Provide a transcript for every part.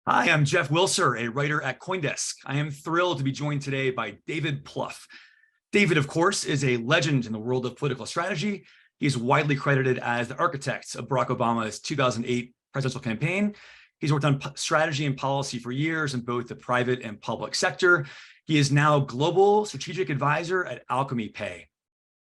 Hi, I'm Jeff Wilser, a writer at CoinDesk. I am thrilled to be joined today by David Plouffe. David, of course, is a legend in the world of political strategy. He is widely credited as the architect of Barack Obama's 2008 presidential campaign. He's worked on strategy and policy for years in both the private and public sector. He is now global strategic advisor at Alchemy Pay.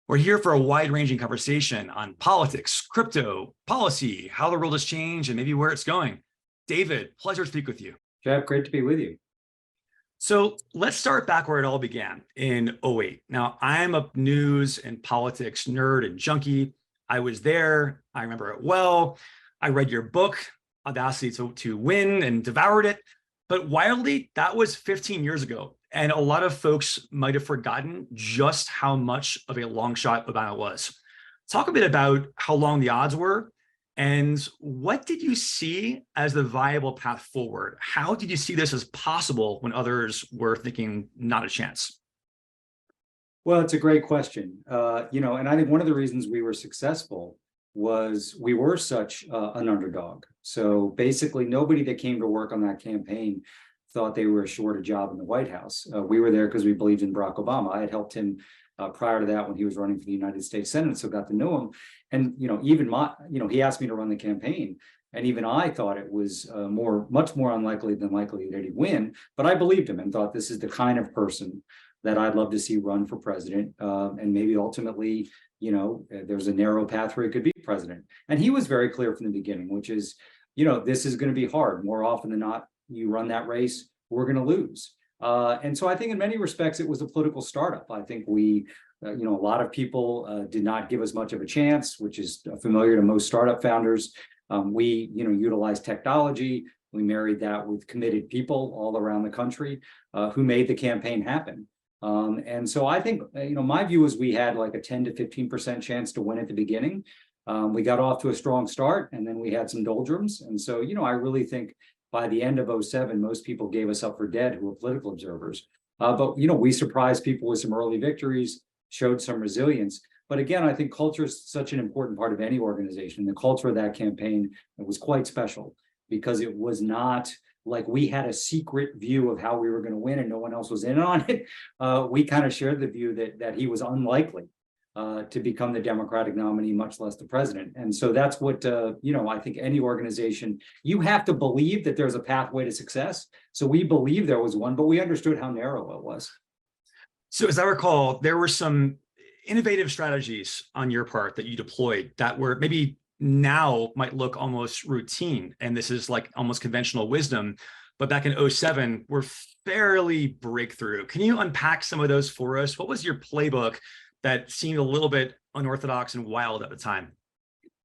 We're here for a wide-ranging conversation on politics, crypto, policy, how the world has changed, and maybe where it's going. David, pleasure to speak with you. Jeff, great to be with you. So let's start back where it all began in '08. Now, I'm a news and politics nerd and junkie. I was there. I remember it well. I read your book, Audacity to Win, and devoured it. But wildly, that was 15 years ago. And a lot of folks might have forgotten just how much of a long shot Obama was. Talk a bit about how long the odds were. And what did you see as the viable path forward? How did you see this as possible when others were thinking not a chance? Well, it's a great question. And I think one of the reasons we were successful was we were such an underdog. So basically, nobody that came to work on that campaign thought they were assured a job in the White House. We were there because we believed in Barack Obama. I had helped him prior to that when he was running for the United States Senate, so got to know him. And he asked me to run the campaign, and even I thought it was much more unlikely than likely that he'd win. But I believed him and thought this is the kind of person that I'd love to see run for president, and maybe ultimately, there's a narrow path where he could be president. And he was very clear from the beginning, which is, this is going to be hard. More often than not, you run that race, we're going to lose. And so I think in many respects, it was a political startup. I think a lot of people did not give us much of a chance, which is familiar to most startup founders. We utilized technology. We married that with committed people all around the country who made the campaign happen. And so I think, my view is we had like a 10 to 15% chance to win at the beginning. We got off to a strong start, and then we had some doldrums. And so, I really think by the end of '07, most people gave us up for dead who were political observers. But we surprised people with some early victories, showed some resilience. But again, I think culture is such an important part of any organization. The culture of that campaign, it was quite special because it was not like we had a secret view of how we were going to win and no one else was in on it. We kind of shared the view that he was unlikely to become the Democratic nominee, much less the president. And so that's what, I think any organization, you have to believe that there's a pathway to success. So we believe there was one, but we understood how narrow it was. So as I recall, there were some innovative strategies on your part that you deployed that were maybe now might look almost routine. And this is like almost conventional wisdom. But back in '07, were fairly breakthrough. Can you unpack some of those for us? What was your playbook that seemed a little bit unorthodox and wild at the time?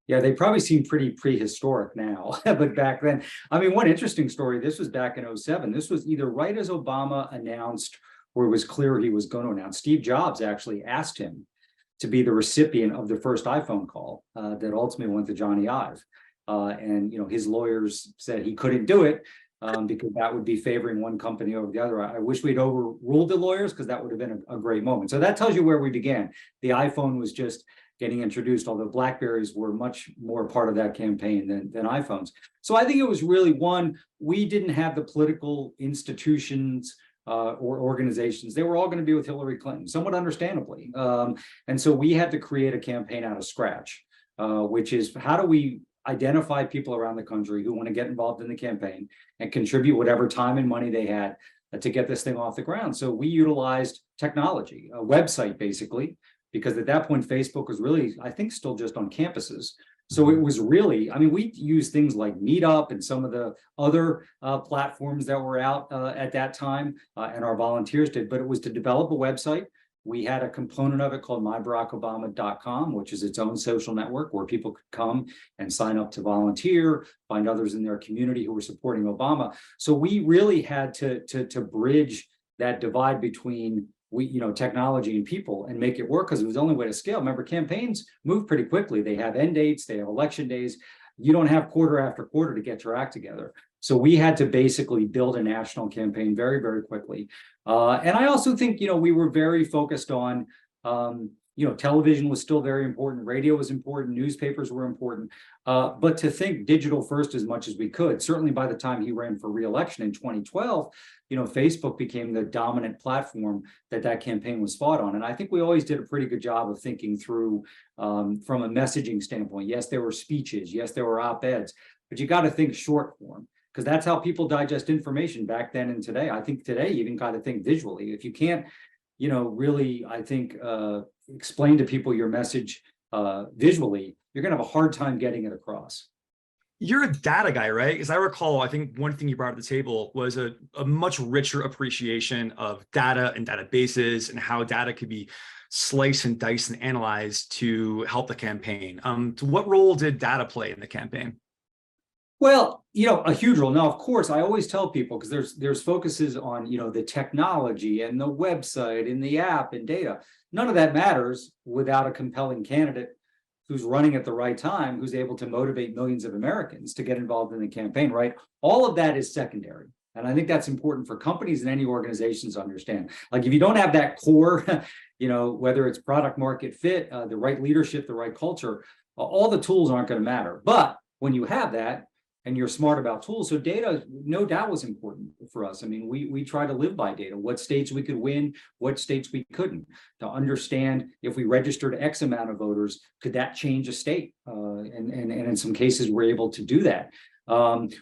Yeah, they probably seem pretty prehistoric now, but back then, one interesting story, this was back in '07. This was either right as Obama announced or it was clear he was going to announce. Steve Jobs actually asked him to be the recipient of the first iPhone call that ultimately went to Johnny Ive. And his lawyers said he couldn't do it because that would be favoring one company over the other. I wish we'd overruled the lawyers because that would have been a great moment. So that tells you where we began. The iPhone was just getting introduced, although BlackBerries were much more part of that campaign than iPhones. So I think it was really we didn't have the political institutions or organizations. They were all going to be with Hillary Clinton, somewhat understandably. And so we had to create a campaign out of scratch, which is how do we identify people around the country who want to get involved in the campaign and contribute whatever time and money they had to get this thing off the ground. So we utilized technology, a website basically, because at that point, Facebook was really, I think, still just on campuses. So it was really, we used things like Meetup and some of the other platforms that were out at that time, and our volunteers did, but it was to develop a website. We had a component of it called mybarackobama.com, which is its own social network where people could come and sign up to volunteer, find others in their community who were supporting Obama. So we really had to bridge that divide between technology and people and make it work because it was the only way to scale. Remember, campaigns move pretty quickly. They have end dates, they have election days. You don't have quarter after quarter to get your act together. So we had to basically build a national campaign very, very quickly. And I also think, we were very focused on, television was still very important, radio was important, newspapers were important, but to think digital first as much as we could. Certainly by the time he ran for re-election in 2012, Facebook became the dominant platform that campaign was fought on. And I think we always did a pretty good job of thinking through from a messaging standpoint. Yes, there were speeches, yes, there were op-eds, but you got to think short form, because that's how people digest information back then and today. I think today you even got to think visually. If you can't, really, I think, explain to people your message visually, you're going to have a hard time getting it across. You're a data guy, right? As I recall, I think one thing you brought to the table was a much richer appreciation of data and databases and how data could be sliced and diced and analyzed to help the campaign. So what role did data play in the campaign? Well, a huge role. Now, of course, I always tell people, because there's focuses on, the technology and the website and the app and data. None of that matters without a compelling candidate who's running at the right time, who's able to motivate millions of Americans to get involved in the campaign, right? All of that is secondary. And I think that's important for companies and any organizations to understand. Like, if you don't have that core, whether it's product market fit, the right leadership, the right culture, all the tools aren't going to matter. But when you have that, and you're smart about tools. So data, no doubt, was important for us. I mean, we try to live by data, what states we could win, what states we couldn't, to understand if we registered X amount of voters, could that change a state? And in some cases, we're able to do that.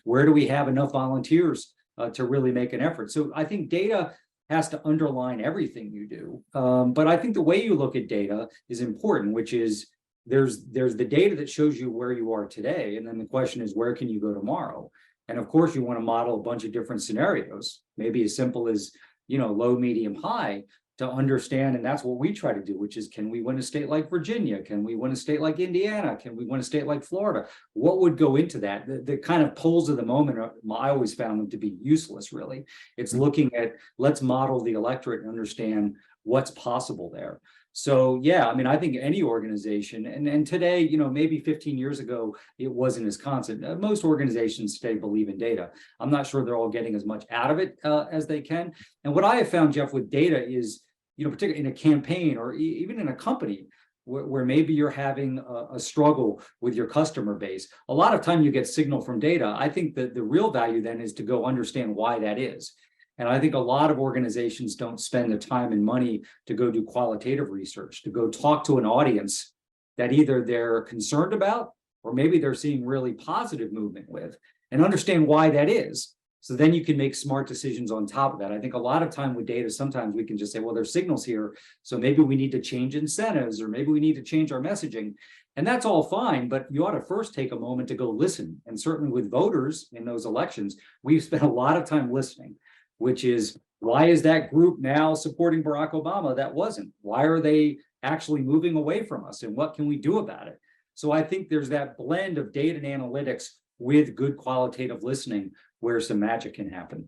Where do we have enough volunteers to really make an effort? So I think data has to underline everything you do. But I think the way you look at data is important, which is, there's the data that shows you where you are today. And then the question is, where can you go tomorrow? And of course, you want to model a bunch of different scenarios, maybe as simple as, low, medium, high, to understand. And that's what we try to do, which is, can we win a state like Virginia? Can we win a state like Indiana? Can we win a state like Florida? What would go into that? The kind of polls of the moment, I always found them to be useless, really. It's looking at, let's model the electorate and understand what's possible there. So, yeah, I mean, I think any organization, and today, maybe 15 years ago, it wasn't as constant. Most organizations today believe in data. I'm not sure they're all getting as much out of it as they can. And what I have found, Jeff, with data is, particularly in a campaign or even in a company where maybe you're having a struggle with your customer base, a lot of time you get signal from data. I think that the real value then is to go understand why that is. And I think a lot of organizations don't spend the time and money to go do qualitative research, to go talk to an audience that either they're concerned about, or maybe they're seeing really positive movement with, and understand why that is. So then you can make smart decisions on top of that. I think a lot of time with data, sometimes we can just say, well, there's signals here, so maybe we need to change incentives, or maybe we need to change our messaging. And that's all fine, but you ought to first take a moment to go listen. And certainly with voters in those elections, we've spent a lot of time listening, which is, why is that group now supporting Barack Obama that wasn't? Why are they actually moving away from us? And what can we do about it? So I think there's that blend of data and analytics with good qualitative listening where some magic can happen.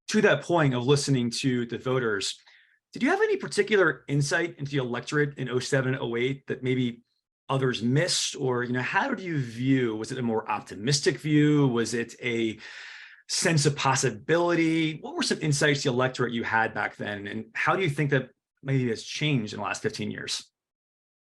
To that point of listening to the voters, did you have any particular insight into the electorate in 07, 08 that maybe others missed? Or, how did you view, was it a more optimistic view? Was it a sense of possibility? What were some insights to the electorate you had back then? And how do you think that maybe has changed in the last 15 years?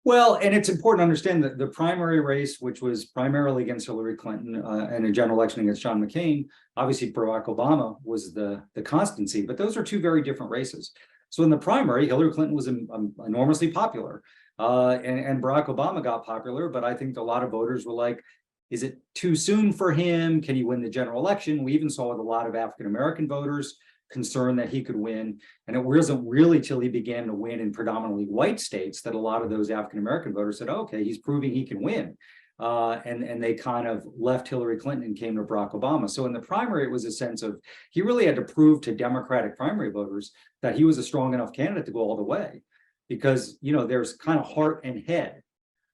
Well, and it's important to understand that the primary race, which was primarily against Hillary Clinton and a general election against John McCain, obviously Barack Obama was the constancy, but those are two very different races. So in the primary, Hillary Clinton was enormously popular and Barack Obama got popular, but I think a lot of voters were like, is it too soon for him? Can he win the general election? We even saw with a lot of African-American voters concerned that he could win. And it wasn't really till he began to win in predominantly white states that a lot of those African-American voters said, okay, he's proving he can win. And they kind of left Hillary Clinton and came to Barack Obama. So in the primary, it was a sense of, he really had to prove to Democratic primary voters that he was a strong enough candidate to go all the way. Because, there's kind of heart and head.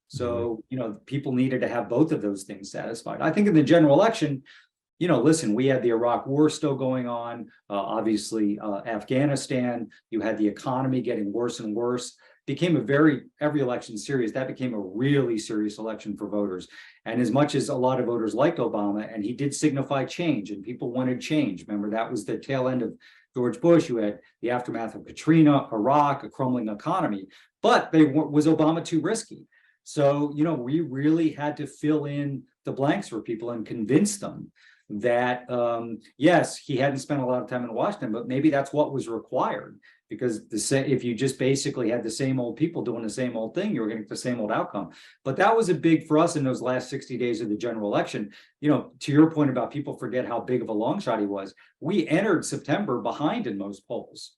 So, people needed to have both of those things satisfied. I think in the general election, listen, we had the Iraq war still going on, obviously Afghanistan, you had the economy getting worse and worse. became every election serious. That became a really serious election for voters. And as much as a lot of voters liked Obama, and he did signify change, and people wanted change. Remember, that was the tail end of George Bush, who had the aftermath of Katrina, Iraq, a crumbling economy. But was Obama too risky? So, we really had to fill in the blanks for people and convince them that, yes, he hadn't spent a lot of time in Washington, but maybe that's what was required. Because if you just basically had the same old people doing the same old thing, you were going to get the same old outcome. But that was a big for us in those last 60 days of the general election. To your point about people forget how big of a long shot he was, we entered September behind in most polls.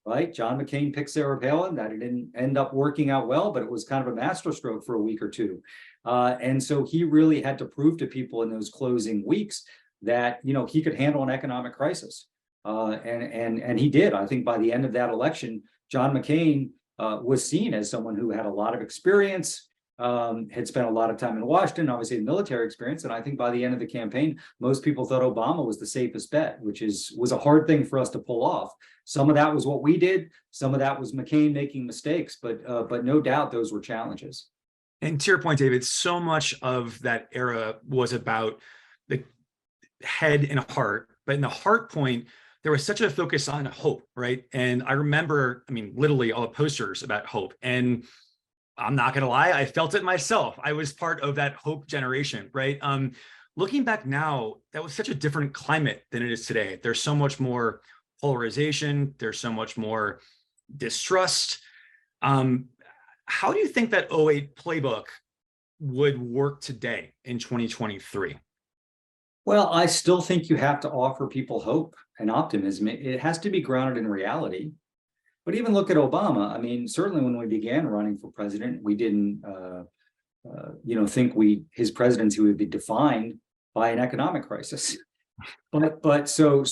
Right? John McCain picked Sarah Palin. That didn't end up working out well, but it was kind of a masterstroke for a week or two. And so he really had to prove to people in those closing weeks that, he could handle an economic crisis. And he did. I think by the end of that election, John McCain was seen as someone who had a lot of experience, had spent a lot of time in Washington, obviously military experience. And I think by the end of the campaign, most people thought Obama was the safest bet, which was a hard thing for us to pull off. Some of that was what we did. Some of that was McCain making mistakes, but no doubt those were challenges. And to your point, David, so much of that era was about the head and heart, but in the heart point, there was such a focus on hope, right? And I remember, literally all the posters about hope. And I'm not going to lie, I felt it myself. I was part of that hope generation, right? Looking back now, that was such a different climate than it is today. There's so much more polarization. There's so much more distrust. How do you think that '08 playbook would work today in 2023? Well, I still think you have to offer people hope and optimism. It has to be grounded in reality. But even look at Obama. Certainly when we began running for president, we didn't, think his presidency would be defined by an economic crisis. But so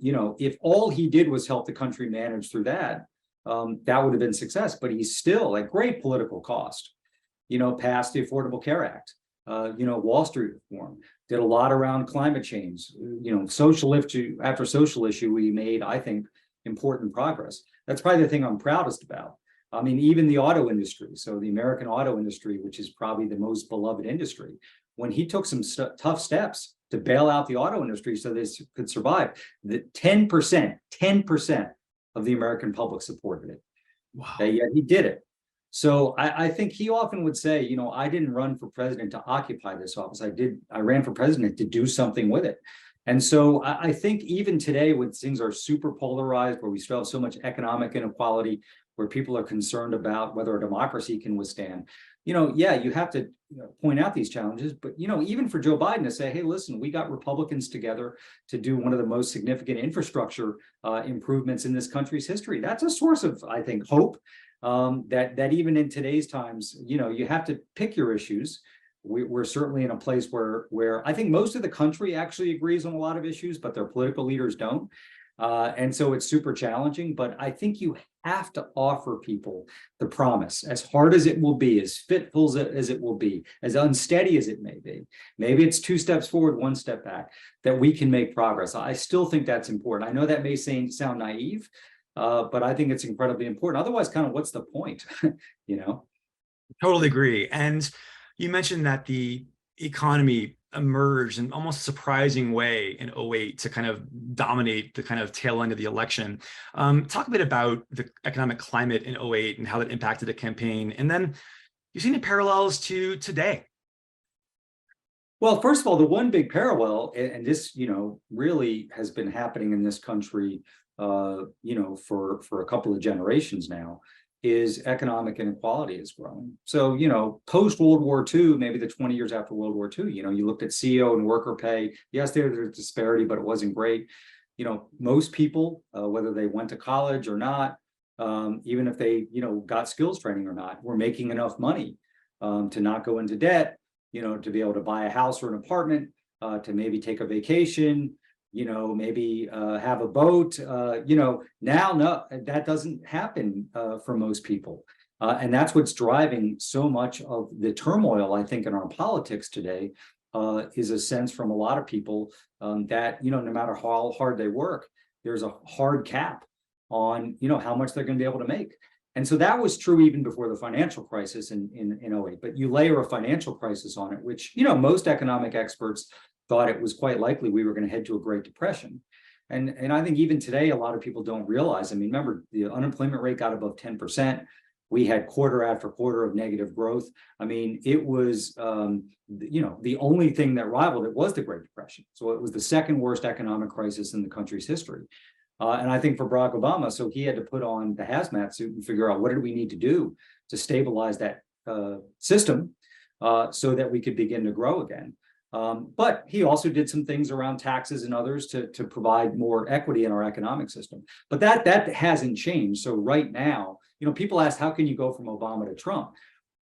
if all he did was help the country manage through that, that would have been success. But he's still at great political cost. Passed the Affordable Care Act. Wall Street reform, did a lot around climate change, social issue after social issue, we made, I think, important progress. That's probably the thing I'm proudest about. Even the auto industry, so the American auto industry, which is probably the most beloved industry, when he took some tough steps to bail out the auto industry so they could survive, the 10% of the American public supported it. Wow. Yet he did it. So I think he often would say, I didn't run for president to occupy this office. I ran for president to do something with it. And so I think even today, when things are super polarized, where we still have so much economic inequality, where people are concerned about whether a democracy can withstand, you have to point out these challenges. But, even for Joe Biden to say, hey, listen, we got Republicans together to do one of the most significant infrastructure improvements in this country's history. That's a source of, I think, hope. That even in today's times, you have to pick your issues. We're certainly in a place where I think most of the country actually agrees on a lot of issues, but their political leaders don't. And so it's super challenging. But I think you have to offer people the promise, as hard as it will be, as fitful as it will be, as unsteady as it may be. Maybe it's 2 steps forward, 1 step back, that we can make progress. I still think that's important. I know that may sound naive. But I think it's incredibly important. Otherwise, kind of what's the point, Totally agree. And you mentioned that the economy emerged in almost a surprising way in '08 to kind of dominate the kind of tail end of the election. Talk a bit about the economic climate in '08 and how that impacted the campaign. And then you've seen the parallels to today. Well, first of all, the one big parallel, and this, really has been happening in this country for a couple of generations now, is economic inequality is growing. So, post World War II, maybe the 20 years after World War II, you looked at CEO and worker pay. Yes, there's a disparity, but it wasn't great. Most people, whether they went to college or not, even if they, got skills training or not, were making enough money to not go into debt, to be able to buy a house or an apartment, to maybe take a vacation, maybe have a boat, now, no, that doesn't happen for most people. And that's what's driving so much of the turmoil, I think, in our politics today, is a sense from a lot of people that, no matter how hard they work, there's a hard cap on, how much they're going to be able to make. And so that was true even before the financial crisis in '08. But you layer a financial crisis on it, which, most economic experts thought it was quite likely we were going to head to a Great Depression. And I think even today, a lot of people don't realize. I mean, remember, the unemployment rate got above 10%. We had quarter after quarter of negative growth. I mean, it was, the only thing that rivaled it was the Great Depression. So it was the second worst economic crisis in the country's history. And I think for Barack Obama, so he had to put on the hazmat suit and figure out what did we need to do to stabilize that system so that we could begin to grow again. But he also did some things around taxes and others to provide more equity in our economic system. But that hasn't changed. So right now, people ask, how can you go from Obama to Trump?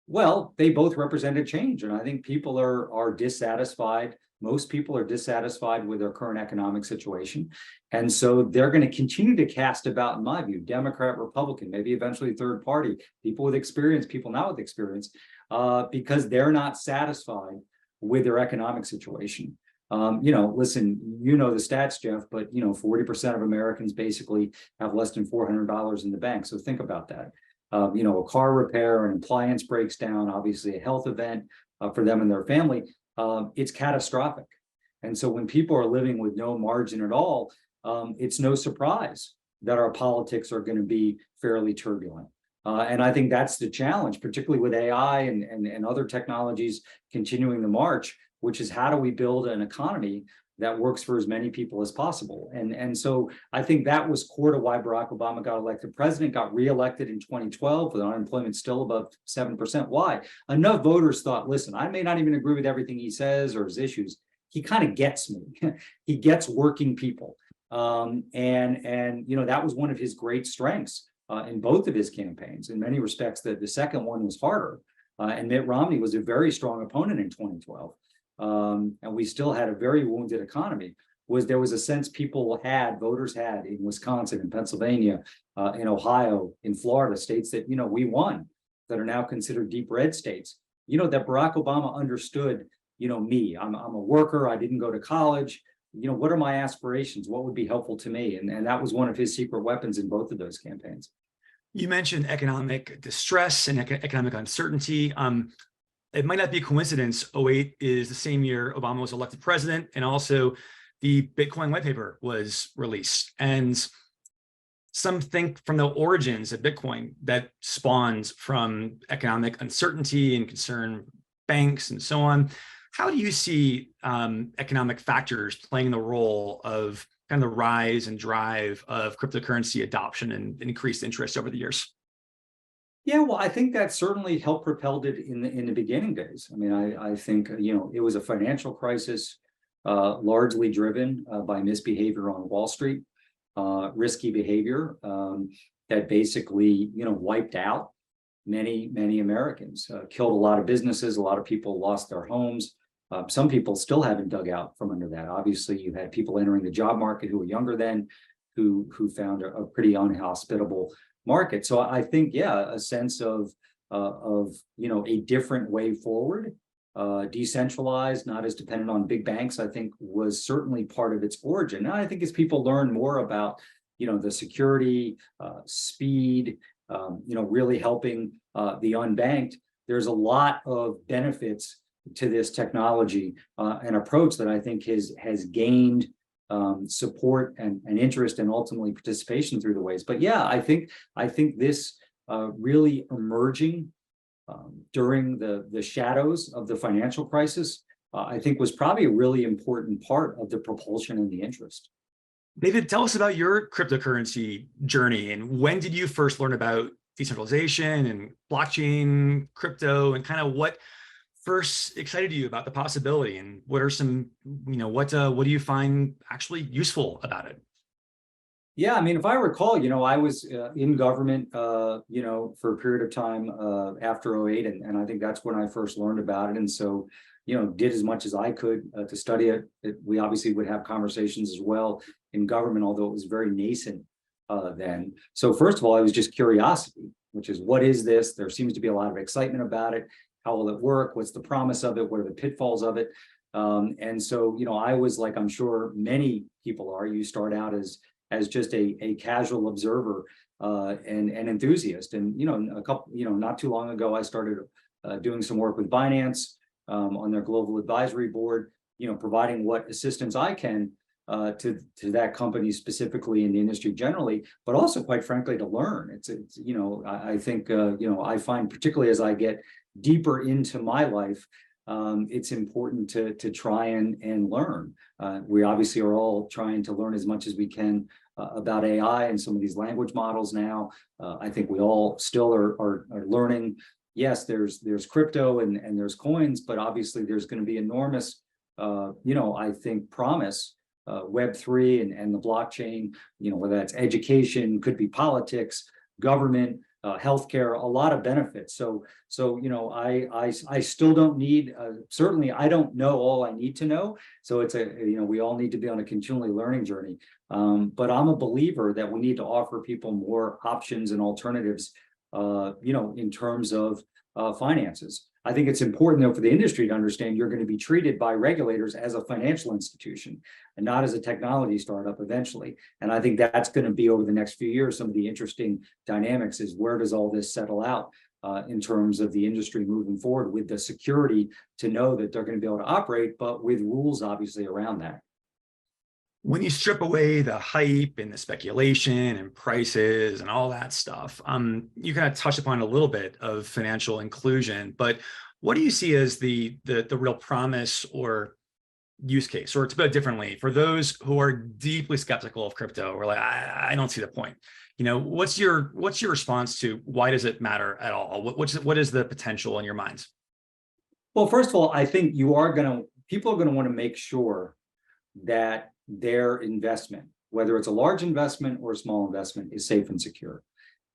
Well, they both represented change. And I think people are dissatisfied. Most people are dissatisfied with their current economic situation. And so they're going to continue to cast about, in my view, Democrat, Republican, maybe eventually third party, people with experience, people not with experience, because they're not satisfied with their economic situation. Listen, the stats, Jeff, but 40% of Americans basically have less than $400 in the bank. So think about that. A car repair, an appliance breaks down, obviously a health event for them and their family. It's catastrophic. And so when people are living with no margin at all, it's no surprise that our politics are going to be fairly turbulent. And I think that's the challenge, particularly with AI and other technologies continuing the march, which is how do we build an economy that works for as many people as possible. And so I think that was core to why Barack Obama got elected president, got reelected in 2012 with unemployment still above 7%. Why? Enough voters thought, listen, I may not even agree with everything he says or his issues. He kind of gets me. He gets working people. That was one of his great strengths in both of his campaigns. In many respects, the second one was harder. And Mitt Romney was a very strong opponent in 2012. And we still had a very wounded economy. There was a sense voters had in Wisconsin, in Pennsylvania, in Ohio, in Florida, states that, we won, that are now considered deep red states, that Barack Obama understood, me, I'm a worker, I didn't go to college, what are my aspirations? What would be helpful to me? And that was one of his secret weapons in both of those campaigns. You mentioned economic distress and economic uncertainty. It might not be a coincidence. '08 is the same year Obama was elected president, and also the Bitcoin white paper was released. And some think from the origins of Bitcoin that spawns from economic uncertainty and concern banks and so on. How do you see economic factors playing the role of kind of the rise and drive of cryptocurrency adoption and increased interest over the years? Yeah, well, I think that certainly helped propel it in the beginning days. I mean, I think, it was a financial crisis largely driven by misbehavior on Wall Street, risky behavior that basically, wiped out many Americans, killed a lot of businesses. A lot of people lost their homes. Some people still haven't dug out from under that. Obviously, you had people entering the job market who were younger then, who found a pretty unhospitable market. So I think, a sense of a different way forward, decentralized, not as dependent on big banks, I think was certainly part of its origin. And I think as people learn more about, the security, speed, really helping the unbanked, there's a lot of benefits to this technology and approach that I think has gained support and interest and ultimately participation through the ways. But I think this really emerging during the shadows of the financial crisis, I think was probably a really important part of the propulsion and the interest. David, tell us about your cryptocurrency journey, and when did you first learn about decentralization and blockchain, crypto, and kind of what first excited you about the possibility, and what are some, what do you find actually useful about it? Yeah, I mean, if I recall, I was in government, for a period of time after '08, and I think that's when I first learned about it. And so, did as much as I could to study it. We obviously would have conversations as well in government, although it was very nascent then. So first of all, it was just curiosity, which is, what is this? There seems to be a lot of excitement about it. How will it work? What's the promise of it? What are the pitfalls of it? And so, I was like, I'm sure many people are, you start out as just a casual observer and enthusiast. And, not too long ago, I started doing some work with Binance on their global advisory board, providing what assistance I can to that company specifically in the industry generally, but also quite frankly to learn. I think I find particularly as I get deeper into my life, it's important to try and learn. We obviously are all trying to learn as much as we can about AI and some of these language models now. I think we all still are learning. Yes, there's crypto and there's coins, but obviously there's going to be enormous, I think, promise. Web3 and the blockchain, whether that's education, could be politics, government, healthcare, a lot of benefits. So I still don't need, certainly I don't know all I need to know. So it's we all need to be on a continually learning journey. But I'm a believer that we need to offer people more options and alternatives, in terms of finances. I think it's important, though, for the industry to understand you're going to be treated by regulators as a financial institution and not as a technology startup eventually. And I think that's going to be over the next few years. Some of the interesting dynamics is where does all this settle out in terms of the industry moving forward with the security to know that they're going to be able to operate, but with rules obviously around that. When you strip away the hype and the speculation and prices and all that stuff, you kind of touched upon a little bit of financial inclusion, but what do you see as the real promise or use case, or to put it differently, for those who are deeply skeptical of crypto, or like, I don't see the point. What's your response to why does it matter at all? What is the potential in your minds? Well, first of all, I think people are going to want to make sure that their investment, whether it's a large investment or a small investment, is safe and secure.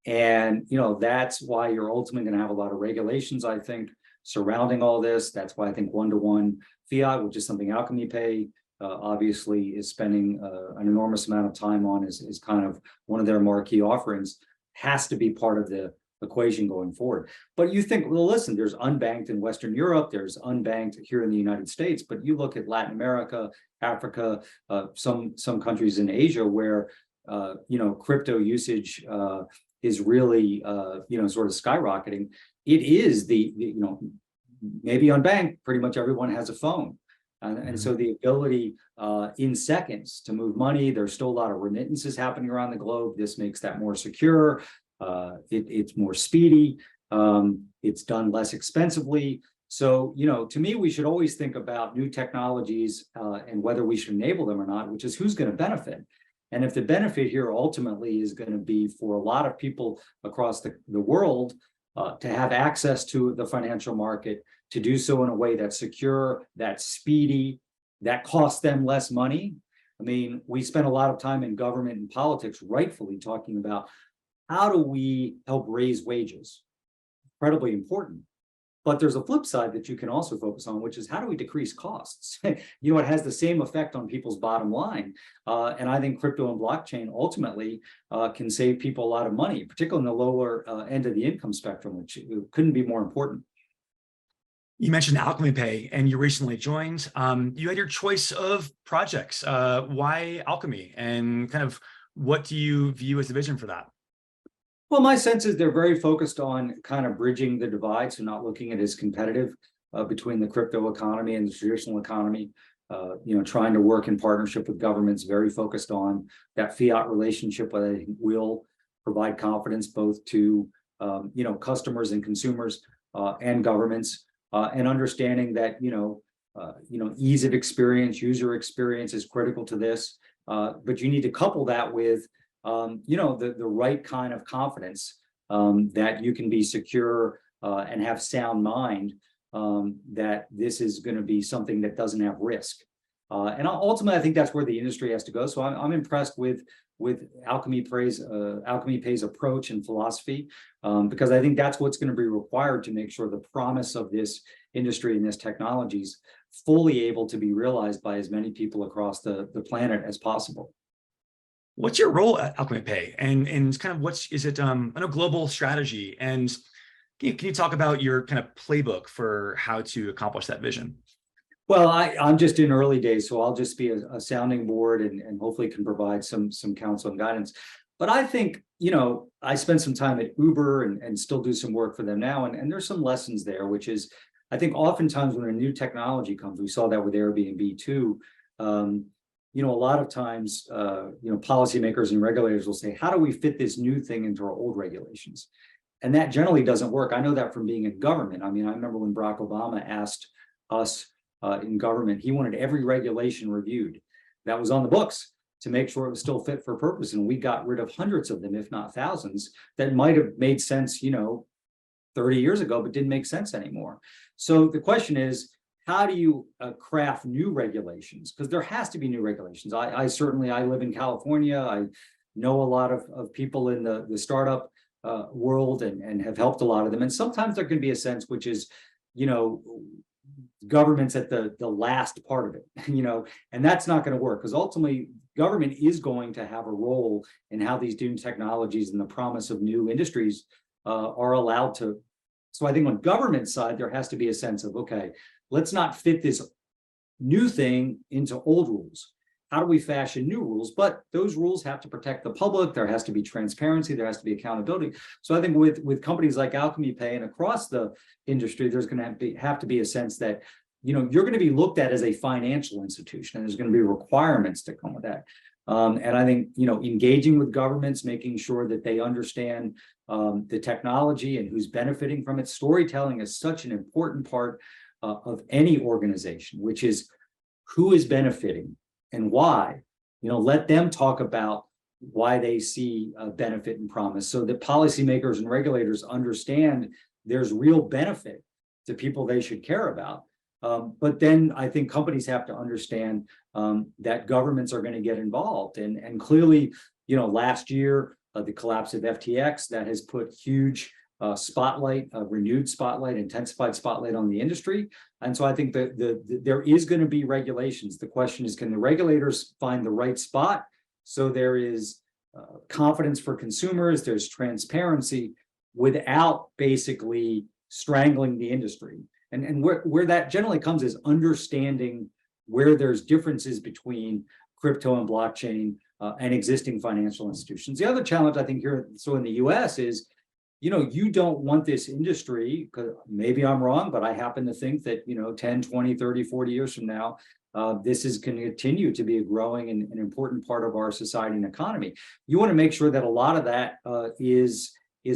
And, that's why you're ultimately going to have a lot of regulations, I think, surrounding all this. That's why I think one-to-one fiat, which is something Alchemy Pay obviously is spending an enormous amount of time on, is kind of one of their marquee offerings, has to be part of the equation going forward. But you think, well, listen, there's unbanked in Western Europe, there's unbanked here in the United States, but you look at Latin America, Africa, some countries in Asia where crypto usage is really sort of skyrocketing. It is maybe unbanked, pretty much everyone has a phone. And so the ability in seconds to move money, there's still a lot of remittances happening around the globe. This makes that more secure. It's more speedy. It's done less expensively. So, to me, we should always think about new technologies and whether we should enable them or not, which is who's going to benefit. And if the benefit here ultimately is going to be for a lot of people across the world to have access to the financial market, to do so in a way that's secure, that's speedy, that costs them less money. I mean, we spend a lot of time in government and politics rightfully talking about how do we help raise wages? Incredibly important. But there's a flip side that you can also focus on, which is how do we decrease costs? It has the same effect on people's bottom line. And I think crypto and blockchain ultimately can save people a lot of money, particularly in the lower end of the income spectrum, which couldn't be more important. You mentioned Alchemy Pay, and you recently joined. You had your choice of projects. Why Alchemy? And kind of what do you view as the vision for that? Well, my sense is they're very focused on kind of bridging the divide, so not looking at it as competitive between the crypto economy and the traditional economy. Trying to work in partnership with governments, very focused on that fiat relationship, that I think will provide confidence both to customers and consumers and governments, and understanding that ease of experience, user experience is critical to this, but you need to couple that with the right kind of confidence that you can be secure and have sound mind, that this is going to be something that doesn't have risk. And ultimately, I think that's where the industry has to go. So I'm impressed with Alchemy Pay's approach and philosophy, because I think that's what's going to be required to make sure the promise of this industry and this technology is fully able to be realized by as many people across the planet as possible. What's your role at Alchemy Pay, and kind of is it I know global strategy, and can you talk about your kind of playbook for how to accomplish that vision? Well, I'm just in early days, so I'll just be a sounding board and hopefully can provide some counsel and guidance. But I think, I spent some time at Uber and still do some work for them now. And there's some lessons there, which is, I think oftentimes when a new technology comes, we saw that with Airbnb too. A lot of times, policymakers and regulators will say, how do we fit this new thing into our old regulations? And that generally doesn't work. I know that from being in government. I mean, I remember when Barack Obama asked us in government, he wanted every regulation reviewed that was on the books to make sure it was still fit for purpose. And we got rid of hundreds of them, if not thousands, that might have made sense, 30 years ago, but didn't make sense anymore. So the question is, how do you craft new regulations? Because there has to be new regulations. I certainly live in California. I know a lot of people in the startup world and have helped a lot of them. And sometimes there can be a sense which is, government's at the last part of it, and that's not going to work, because ultimately government is going to have a role in how these new technologies and the promise of new industries are allowed to. So I think on government side, there has to be a sense of, okay, let's not fit this new thing into old rules. How do we fashion new rules? But those rules have to protect the public. There has to be transparency. There has to be accountability. So I think with companies like Alchemy Pay and across the industry, there's going to have to be a sense that, you're going to be looked at as a financial institution, and there's going to be requirements that come with that. And I think, engaging with governments, making sure that they understand the technology and who's benefiting from it. Storytelling is such an important part of any organization, which is who is benefiting and why. Let them talk about why they see benefit and promise, so that policymakers and regulators understand there's real benefit to people they should care about. But then I think companies have to understand that governments are going to get involved. And clearly, last year, the collapse of FTX, that has put huge spotlight, renewed spotlight, intensified spotlight on the industry. And so I think that there is going to be regulations. The question is, can the regulators find the right spot so there is confidence for consumers, there's transparency, without basically strangling the industry? And where that generally comes is understanding where there's differences between crypto and blockchain and existing financial institutions. The other challenge I think here, so in the US, is, you don't want this industry, because maybe I'm wrong, but I happen to think that, 10, 20, 30, 40 years from now, this is going to continue to be a growing and an important part of our society and economy. You want to make sure that a lot of that is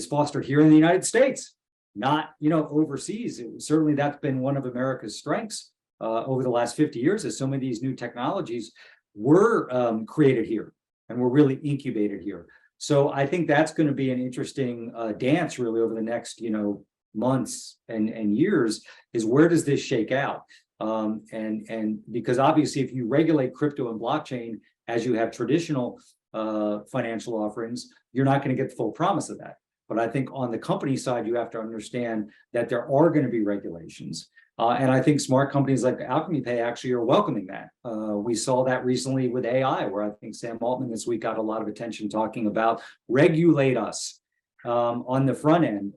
fostered here in the United States, not, overseas. Certainly that's been one of America's strengths over the last 50 years, is so many of these new technologies were created here and were really incubated here. So I think that's going to be an interesting dance really over the next, months and years, is where does this shake out? And because obviously if you regulate crypto and blockchain as you have traditional financial offerings, you're not going to get the full promise of that. But I think on the company side, you have to understand that there are going to be regulations. And I think smart companies like Alchemy Pay actually are welcoming that. We saw that recently with AI, where I think Sam Altman this week got a lot of attention talking about regulate us on the front end,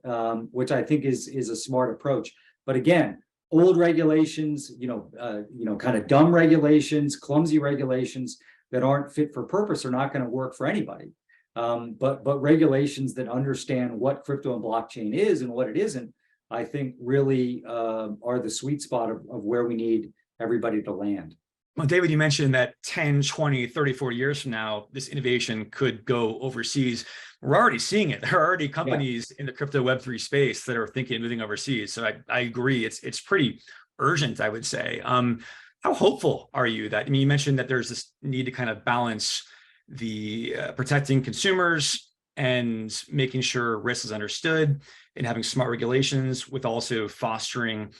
which I think is a smart approach. But again, old regulations, kind of dumb regulations, clumsy regulations that aren't fit for purpose are not going to work for anybody. But regulations that understand what crypto and blockchain is and what it isn't, I think really are the sweet spot of where we need everybody to land. Well, David, you mentioned that 10, 20, 30, 40 years from now, this innovation could go overseas. We're already seeing it. There are already companies in the crypto Web3 space that are thinking of moving overseas. So I agree. It's pretty urgent, I would say. How hopeful are you that, you mentioned that there's this need to kind of balance the protecting consumers and making sure risk is understood and having smart regulations with also fostering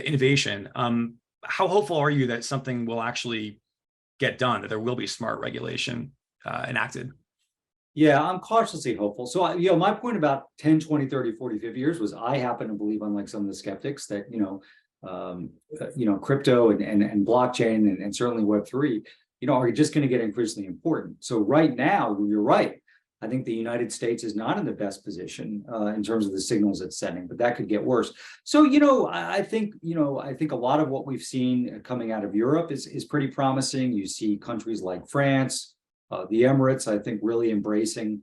innovation. How hopeful are you that something will actually get done, that there will be smart regulation enacted? Yeah, I'm cautiously hopeful. So, my point about 10, 20, 30, 40, 50 years was I happen to believe, unlike some of the skeptics, that, crypto and blockchain and certainly Web3, are just going to get increasingly important. So right now, you're right. I think the United States is not in the best position in terms of the signals it's sending, but that could get worse. So, I think a lot of what we've seen coming out of Europe is pretty promising. You see countries like France, The Emirates, I think, really embracing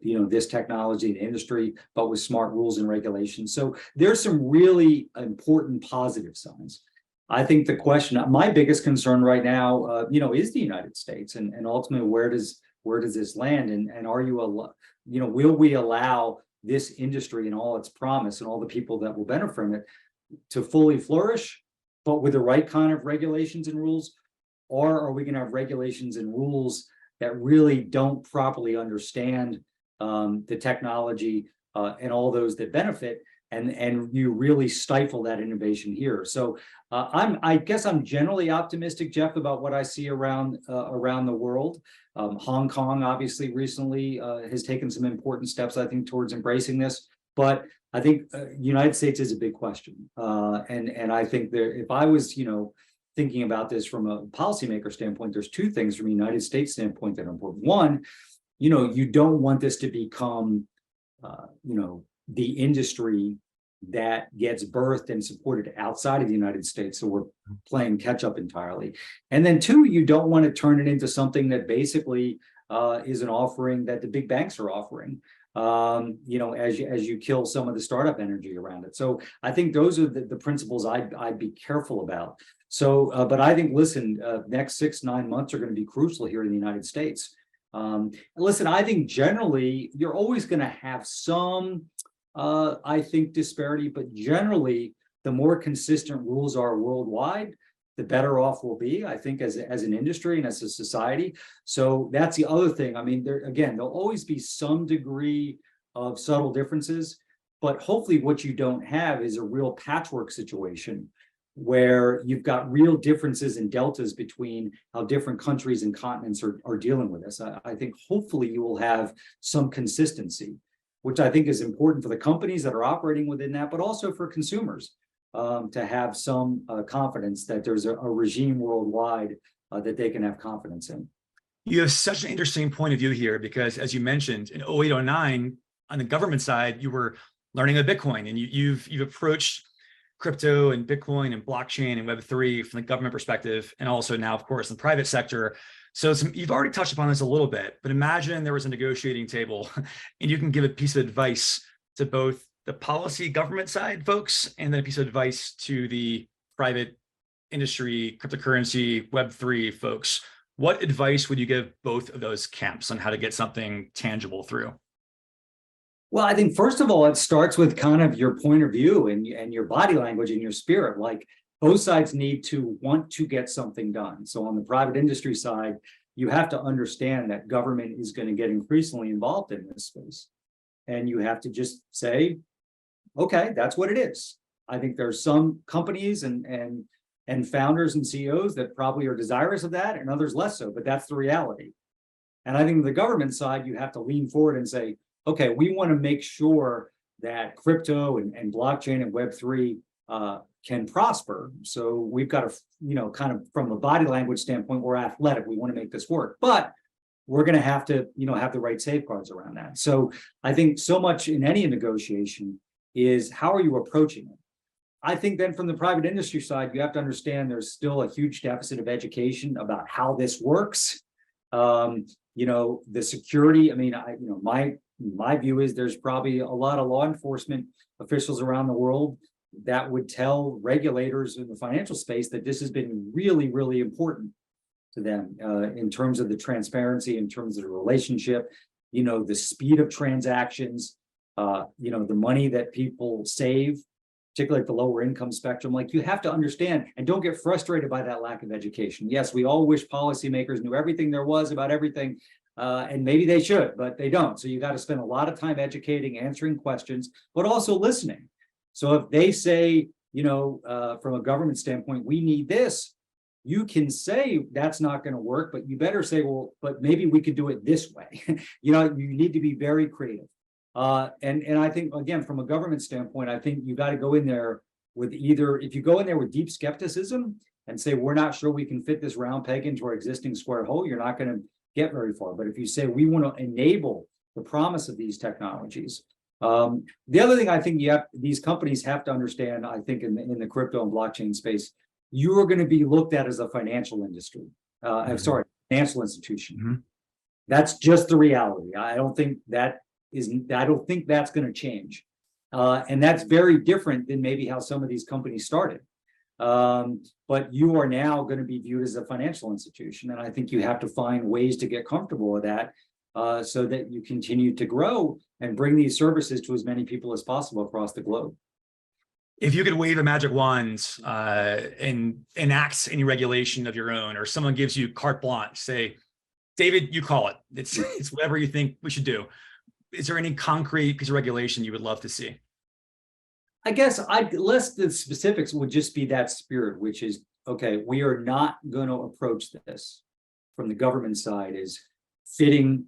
this technology and industry, but with smart rules and regulations. So there's some really important positive signs. I think the question, my biggest concern right now, is the United States, and ultimately where does this land, and are you will we allow this industry and all its promise and all the people that will benefit from it to fully flourish, but with the right kind of regulations and rules? Or are we going to have regulations and rules that really don't properly understand the technology and all those that benefit, and you really stifle that innovation here? So I guess I'm generally optimistic, Jeff, about what I see around the world. Hong Kong obviously recently has taken some important steps, I think, towards embracing this. But I think United States is a big question, and I think if I was thinking about this from a policymaker standpoint, there's two things from a United States standpoint that are important. One, you don't want this to become, the industry that gets birthed and supported outside of the United States. So we're playing catch up entirely. And then two, you don't want to turn it into something that basically is an offering that the big banks are offering, as you kill some of the startup energy around it. So I think those are the principles I'd be careful about. So, but I think, listen, next 6-9 months are going to be crucial here in the United States. Listen, I think generally you're always going to have some, I think, disparity, but generally the more consistent rules are worldwide, the better off we'll be, I think, as an industry and as a society. So that's the other thing. I mean, there'll always be some degree of subtle differences, but hopefully what you don't have is a real patchwork situation where you've got real differences and deltas between how different countries and continents are dealing with this. I think hopefully you will have some consistency, which I think is important for the companies that are operating within that, but also for consumers to have some confidence that there's a regime worldwide that they can have confidence in. You have such an interesting point of view here, because as you mentioned, in 08, 09, on the government side, you were learning about Bitcoin, and you've approached crypto and Bitcoin and blockchain and Web3 from the government perspective, and also now, of course, in the private sector. So you've already touched upon this a little bit, but imagine there was a negotiating table and you can give a piece of advice to both the policy government side folks and then a piece of advice to the private industry, cryptocurrency, Web3 folks. What advice would you give both of those camps on how to get something tangible through? Well, I think first of all, it starts with kind of your point of view and your body language and your spirit. Like, both sides need to want to get something done. So on the private industry side, you have to understand that government is going to get increasingly involved in this space. And you have to just say, okay, that's what it is. I think there's some companies and founders and CEOs that probably are desirous of that, and others less so, but that's the reality. And I think the government side, you have to lean forward and say, okay, we want to make sure that crypto and blockchain and Web3 can prosper. So we've got to, kind of from a body language standpoint, we're athletic. We want to make this work, but we're going to have to, have the right safeguards around that. So I think so much in any negotiation is how are you approaching it? I think then from the private industry side, you have to understand there's still a huge deficit of education about how this works. The security. I mean, my view is there's probably a lot of law enforcement officials around the world that would tell regulators in the financial space that this has been really, really important to them in terms of the transparency, in terms of the relationship, the speed of transactions, the money that people save, particularly at the lower income spectrum. Like, you have to understand and don't get frustrated by that lack of education. Yes, we all wish policymakers knew everything there was about everything. And maybe they should, but they don't. So you got to spend a lot of time educating, answering questions, but also listening. So if they say, from a government standpoint, we need this, you can say that's not going to work, but you better say, well, but maybe we could do it this way. You need to be very creative. And I think, again, from a government standpoint, I think you got to go in there with if you go in there with deep skepticism and say, we're not sure we can fit this round peg into our existing square hole, you're not going to get very far. But if you say we want to enable the promise of these technologies, the other thing I think these companies have to understand, I think in the crypto and blockchain space, you are going to be looked at as a financial industry. Financial institution. That's just the reality. I don't think that's going to change. And that's very different than maybe how some of these companies started. But you are now going to be viewed as a financial institution. And I think you have to find ways to get comfortable with that, so that you continue to grow and bring these services to as many people as possible across the globe. If you could wave a magic wand and enact any regulation of your own, or someone gives you carte blanche, say, David, you call it. It's whatever you think we should do. Is there any concrete piece of regulation you would love to see? I guess I'd list the specifics would just be that spirit, which is, okay, we are not going to approach this from the government side is fitting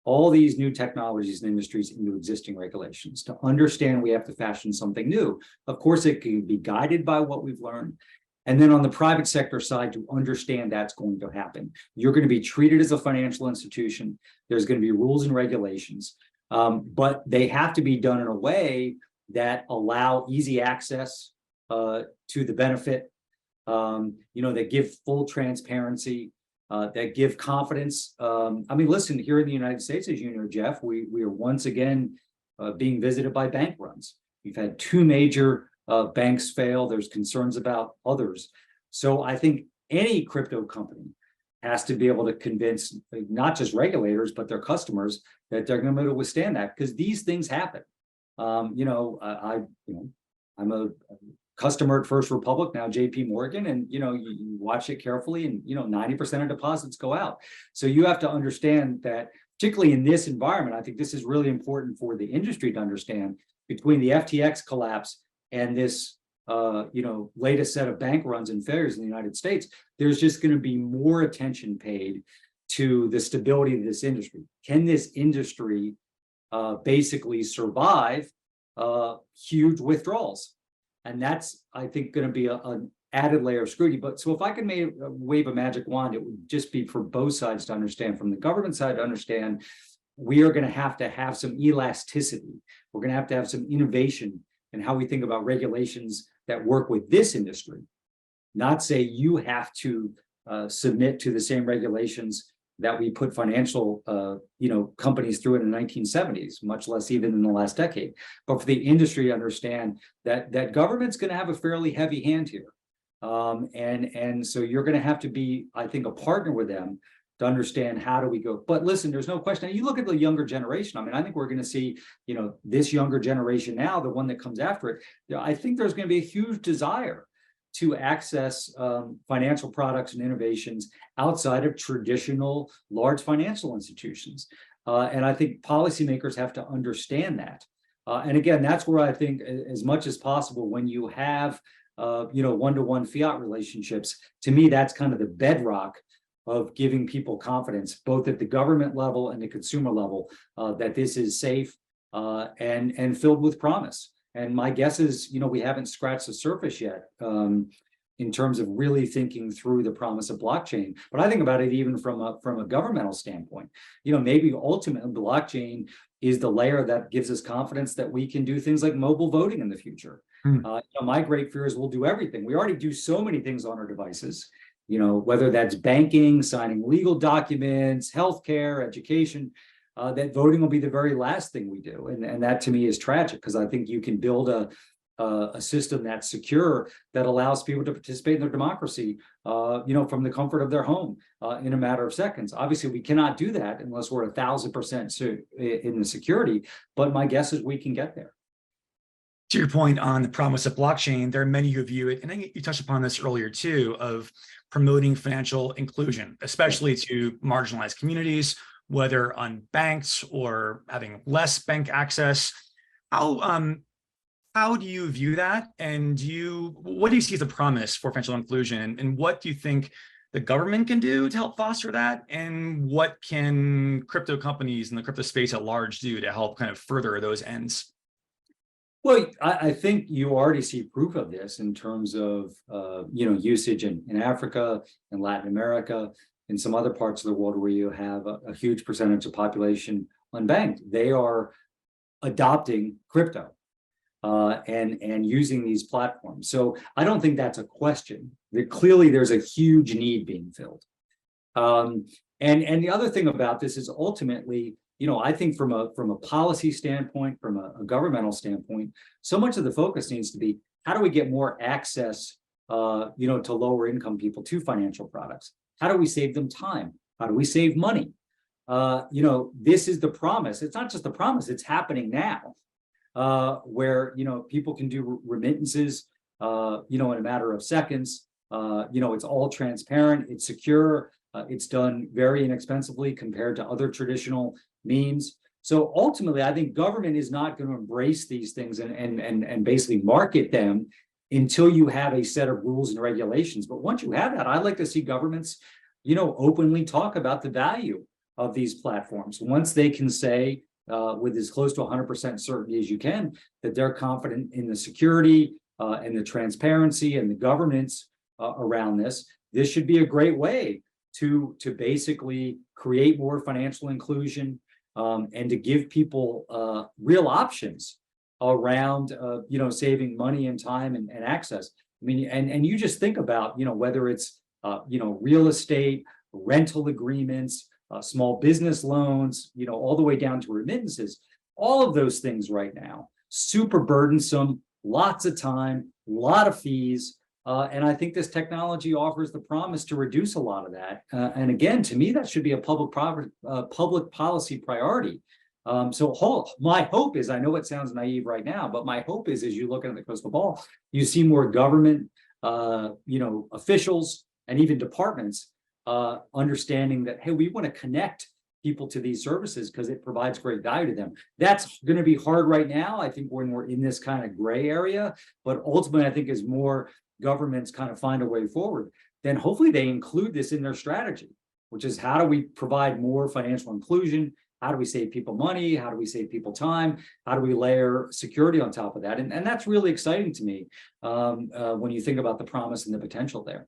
all these new technologies and industries into existing regulations. To understand, we have to fashion something new. Of course, it can be guided by what we've learned. And then on the private sector side, to understand that's going to happen. You're going to be treated as a financial institution. There's going to be rules and regulations, but they have to be done in a way that allow easy access to the benefit, that give full transparency, that give confidence. I mean, listen, here in the United States, as you know, Jeff, we are once again being visited by bank runs. We've had two major banks fail. There's concerns about others. So I think any crypto company has to be able to convince not just regulators, but their customers that they're going to be able to withstand that, because these things happen. I'm a customer at First Republic, now JP Morgan, and you watch it carefully, and 90% of deposits go out. So you have to understand that, particularly in this environment, I think this is really important for the industry to understand, between the FTX collapse and this latest set of bank runs and failures in the United States, there's just going to be more attention paid to the stability of this industry. Can this industry basically survive huge withdrawals? And that's, I think, going to be an added layer of scrutiny. But so if I could wave a magic wand, it would just be for both sides to understand. From the government side to understand, we are going to have some elasticity. We're going to have some innovation in how we think about regulations that work with this industry. Not say you have to submit to the same regulations that we put financial companies through in the 1970s, much less even in the last decade. But for the industry to understand that government's going to have a fairly heavy hand here. And so you're going to have to be, I think, a partner with them to understand how do we go. But listen, there's no question. You look at the younger generation. I mean, I think we're going to see, this younger generation now, the one that comes after it. I think there's going to be a huge desire to access financial products and innovations outside of traditional large financial institutions. And I think policymakers have to understand that. And again, that's where I think, as much as possible, when you have one-to-one fiat relationships, to me, that's kind of the bedrock of giving people confidence, both at the government level and the consumer level, that this is safe and filled with promise. And my guess is, we haven't scratched the surface yet in terms of really thinking through the promise of blockchain. But I think about it even from a governmental standpoint. Maybe ultimately blockchain is the layer that gives us confidence that we can do things like mobile voting in the future. My great fear is we'll do everything. We already do so many things on our devices, whether that's banking, signing legal documents, healthcare, education. That voting will be the very last thing we do. And that to me is tragic, because I think you can build a system that's secure, that allows people to participate in their democracy, from the comfort of their home in a matter of seconds. Obviously, we cannot do that unless we're 1,000% in the security, but my guess is we can get there. To your point on the promise of blockchain, there are many who view it, and I think you touched upon this earlier too, of promoting financial inclusion, especially to marginalized communities, whether unbanked or having less bank access. How do you view that? And what do you see as the promise for financial inclusion? And what do you think the government can do to help foster that? And what can crypto companies and the crypto space at large do to help kind of further those ends? Well, I think you already see proof of this in terms of usage in Africa and Latin America and some other parts of the world where you have a huge percentage of population unbanked. They are adopting crypto and using these platforms. So I don't think that's a question. Clearly, there's a huge need being filled. And the other thing about this is ultimately, I think from a policy standpoint, from a governmental standpoint, so much of the focus needs to be how do we get more access, to lower income people to financial products? How do we save them time? How do we save money? This is the promise. It's not just the promise; it's happening now, where people can do remittances, in a matter of seconds. It's all transparent. It's secure. It's done very inexpensively compared to other traditional means. So ultimately, I think government is not going to embrace these things and basically market them until you have a set of rules and regulations. But once you have that, I'd like to see governments, openly talk about the value of these platforms. Once they can say, with as close to 100% certainty as you can, that they're confident in the security and the transparency and the governance around this, this should be a great way to basically create more financial inclusion, and to give people real options around saving money and time and access. I mean, and you just think about whether it's real estate, rental agreements, small business loans, all the way down to remittances. All of those things right now, super burdensome, lots of time, a lot of fees. And I think this technology offers the promise to reduce a lot of that. And again, to me, that should be a public policy priority. My hope is, I know it sounds naive right now, but my hope is, as you look at the crystal ball, you see more government, officials and even departments understanding that, hey, we want to connect people to these services because it provides great value to them. That's going to be hard right now, I think, when we're in this kind of gray area. But ultimately, I think as more governments kind of find a way forward, then hopefully they include this in their strategy, which is how do we provide more financial inclusion? How do we save people money? How do we save people time? How do we layer security on top of that? And that's really exciting to me when you think about the promise and the potential there.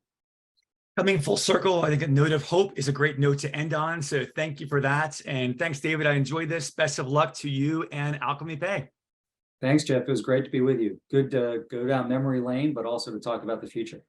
Coming full circle, I think a note of hope is a great note to end on. So thank you for that. And thanks, David. I enjoyed this. Best of luck to you and Alchemy Pay. Thanks, Jeff. It was great to be with you. Good to go down memory lane, but also to talk about the future.